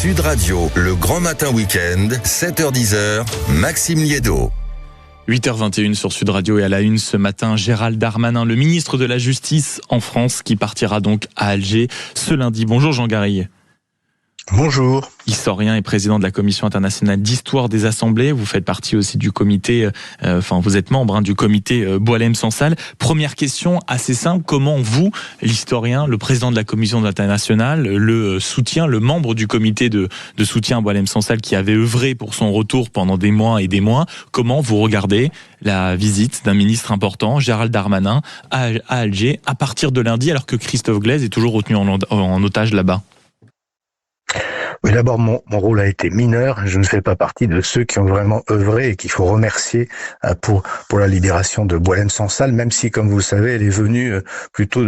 Sud Radio, le grand matin week-end, 7h-10h, Maxime Liédo. 8h21 sur Sud Radio et à la une ce matin, Gérald Darmanin, le ministre de la Justice en France, qui partira donc à Alger ce lundi. Bonjour Jean Garrigue. Bonjour. Historien et président de la Commission internationale d'histoire des assemblées. Vous faites partie aussi du comité, vous êtes membre du comité Boualem-Sansal. Première question assez simple, comment vous, l'historien, le président de la Commission internationale, le membre du comité de soutien à Boualem-Sansal qui avait œuvré pour son retour pendant des mois et des mois, comment vous regardez la visite d'un ministre important, Gérald Darmanin, à Alger, à partir de lundi, alors que Christophe Glaise est toujours retenu en otage là-bas? Oui, d'abord, mon rôle a été mineur. Je ne fais pas partie de ceux qui ont vraiment œuvré et qu'il faut remercier pour la libération de Boualem-Sansal, même si, comme vous le savez, elle est venue plutôt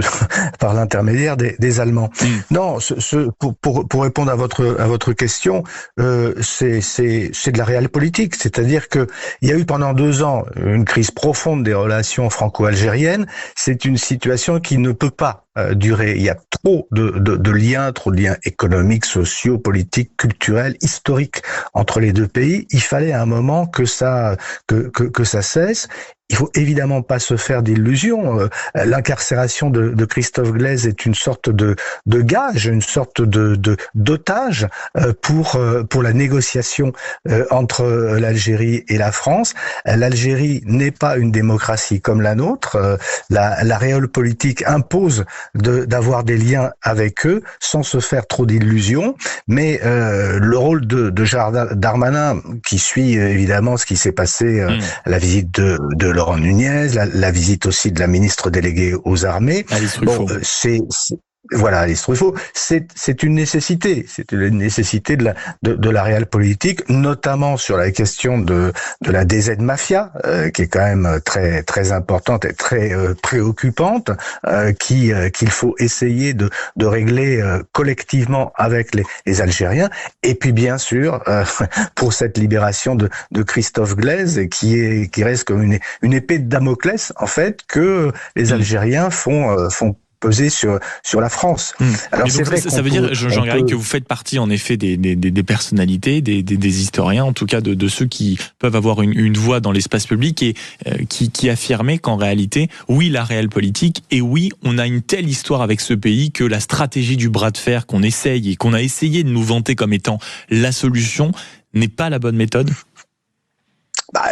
par l'intermédiaire des Allemands. Non, pour répondre à votre question, c'est de la réelle politique. C'est-à-dire que il y a eu pendant 2 ans une crise profonde des relations franco-algériennes. C'est une situation qui ne peut pas durer. Il y a trop de liens économiques, sociaux, politiques, culturels, historiques entre les deux pays. Il fallait à un moment que ça cesse. Il faut évidemment pas se faire d'illusions. L'incarcération de Christophe Glaise est une sorte de gage, une sorte d'otage pour la négociation entre l'Algérie et la France. L'Algérie n'est pas une démocratie comme la nôtre. La réelle politique impose d'avoir des liens avec eux sans se faire trop d'illusions. Mais le rôle de Gérald Darmanin, qui suit évidemment ce qui s'est passé à la visite de Laurent Nunez, la visite aussi de la ministre déléguée aux armées. Alice Ruffo. Voilà, Alice Ruffo, c'est une nécessité. C'est une nécessité de la réelle politique, notamment sur la question de la DZ Mafia, qui est quand même très très importante et très préoccupante, qu'il faut essayer de régler collectivement avec les Algériens. Et puis bien sûr, pour cette libération de Christophe Glaise, qui reste comme une épée de Damoclès en fait, que les Algériens font peser sur la France. Alors c'est vrai ça veut dire, Jean Garrigue, que vous faites partie en effet des personnalités, des historiens, en tout cas de ceux qui peuvent avoir une voix dans l'espace public et qui affirmaient qu'en réalité, oui, la réelle politique, et oui, on a une telle histoire avec ce pays que la stratégie du bras de fer qu'on essaye et qu'on a essayé de nous vanter comme étant la solution n'est pas la bonne méthode?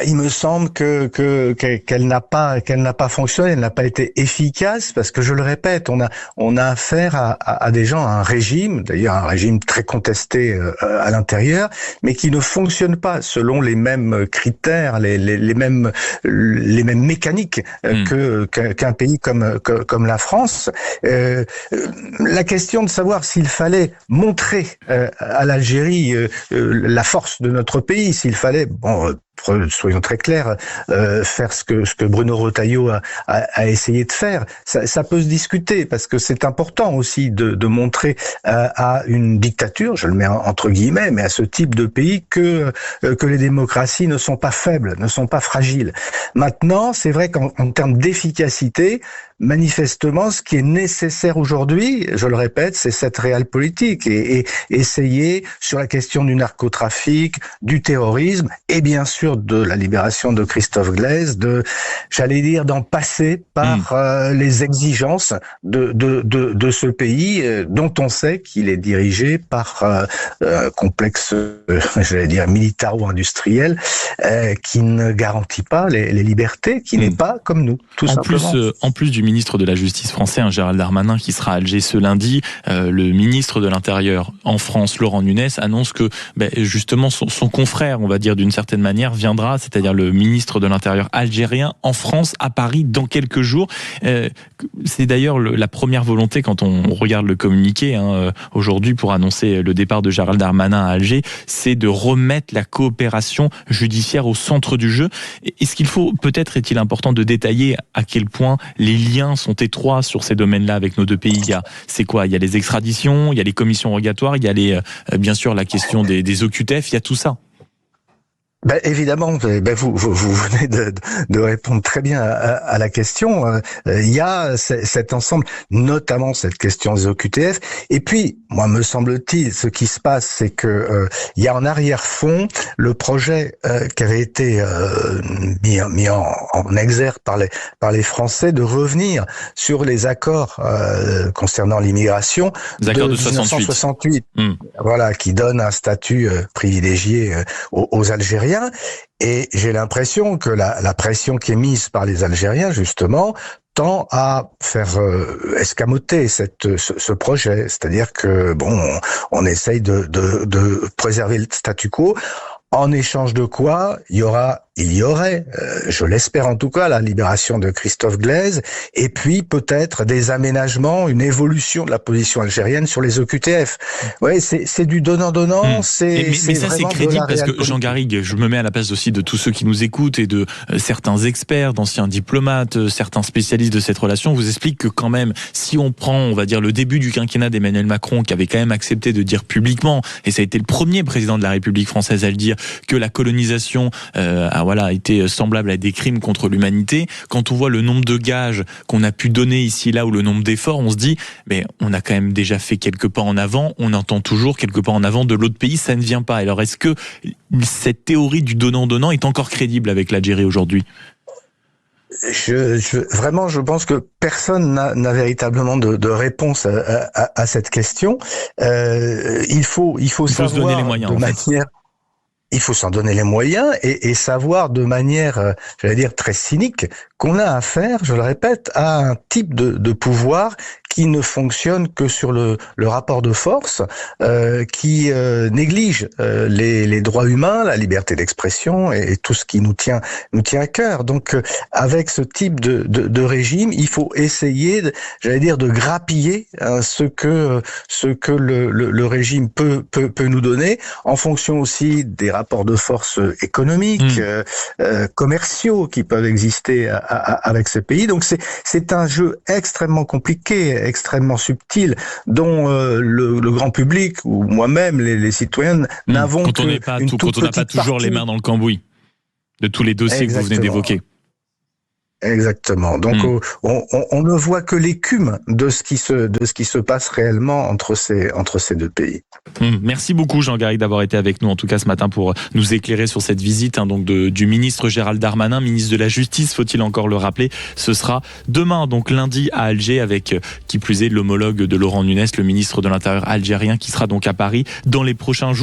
Il me semble qu'elle n'a pas fonctionné, elle n'a pas été efficace, parce que je le répète, on a affaire à des gens, à un régime, d'ailleurs un régime très contesté à l'intérieur, mais qui ne fonctionne pas selon les mêmes critères, les mêmes mécaniques qu'un pays comme la France. La question de savoir s'il fallait montrer à l'Algérie la force de notre pays, s'il fallait soyons très clairs, faire ce que Bruno Retailleau a essayé de faire, ça peut se discuter, parce que c'est important aussi de montrer à une dictature, je le mets entre guillemets, mais à ce type de pays que les démocraties ne sont pas faibles, ne sont pas fragiles. Maintenant, c'est vrai qu'en termes d'efficacité, manifestement, ce qui est nécessaire aujourd'hui, je le répète, c'est cette réelle politique et essayer sur la question du narcotrafic, du terrorisme et bien sûr de la libération de Christophe Glaise, d'en passer par les exigences de ce pays dont on sait qu'il est dirigé par un complexe, militaro-industriel qui ne garantit pas les libertés, qui n'est pas comme nous, tout simplement. En plus du ministre de la Justice français, Gérald Darmanin, qui sera à Alger ce lundi, le ministre de l'Intérieur en France, Laurent Nunez, annonce que justement son confrère, on va dire d'une certaine manière, viendra, c'est-à-dire le ministre de l'Intérieur algérien, en France, à Paris, dans quelques jours. C'est d'ailleurs la première volonté, quand on regarde le communiqué aujourd'hui pour annoncer le départ de Gérald Darmanin à Alger, c'est de remettre la coopération judiciaire au centre du jeu. Est-ce qu'il faut, peut-être est-il important de détailler à quel point les liens sont étroits sur ces domaines-là avec nos deux pays? Il y a les extraditions, il y a les commissions rogatoires, il y a bien sûr la question des OQTF, il y a tout ça. Ben évidemment, vous venez de répondre très bien à la question. Il y a cet ensemble, notamment cette question des OQTF. Et puis, moi, me semble-t-il, ce qui se passe, c'est que il y a en arrière-fond le projet qui avait été mis en exergue par les Français de revenir sur les accords concernant l'immigration Les accords de 1968. Mmh. Voilà, qui donne un statut privilégié aux Algériens. Et j'ai l'impression que la pression qui est mise par les Algériens, justement, tend à faire escamoter ce projet. C'est-à-dire que, on essaye de préserver le statu quo. En échange de quoi, il y aurait, je l'espère en tout cas, la libération de Christophe Glaise, et puis peut-être des aménagements, une évolution de la position algérienne sur les OQTF. Ouais, c'est du donnant-donnant. Mais ça c'est crédible parce que Jean Garrigue, je me mets à la place aussi de tous ceux qui nous écoutent et de certains experts, d'anciens diplomates, certains spécialistes de cette relation, vous expliquent que quand même, si on prend, on va dire, le début du quinquennat d'Emmanuel Macron, qui avait quand même accepté de dire publiquement, et ça a été le premier président de la République française à le dire, que la colonisation a été semblable à des crimes contre l'humanité. Quand on voit le nombre de gages qu'on a pu donner ici là ou le nombre d'efforts, on se dit mais on a quand même déjà fait quelques pas en avant, on entend toujours quelques pas en avant de l'autre pays, ça ne vient pas. Alors est-ce que cette théorie du donnant-donnant est encore crédible avec l'Algérie aujourd'hui ? Vraiment, je pense que personne n'a véritablement de réponse à cette question. Il faut savoir se donner les moyens, de manière... Il faut s'en donner les moyens et savoir de manière, j'allais dire, très cynique, qu'on a affaire, je le répète, à un type de pouvoir qui ne fonctionne que sur le rapport de force, qui néglige les droits humains, la liberté d'expression et tout ce qui nous tient à cœur. Donc, avec ce type de régime, il faut essayer, j'allais dire, de grappiller ce que le régime peut nous donner, en fonction aussi des rapports de force économiques, commerciaux qui peuvent exister avec ces pays. Donc, c'est un jeu extrêmement compliqué, extrêmement subtil, dont le grand public ou moi-même, les citoyens, n'avons quand on n'a pas toujours les mains dans le cambouis de tous les dossiers que vous venez d'évoquer. Exactement. Donc on ne voit que l'écume de ce qui se passe réellement entre ces deux pays. Merci beaucoup Jean Garrigue d'avoir été avec nous en tout cas ce matin pour nous éclairer sur cette visite donc du ministre Gérald Darmanin, ministre de la Justice, faut-il encore le rappeler. Ce sera demain, donc lundi à Alger, avec qui plus est l'homologue de Laurent Nunez, le ministre de l'Intérieur algérien, qui sera donc à Paris dans les prochains jours.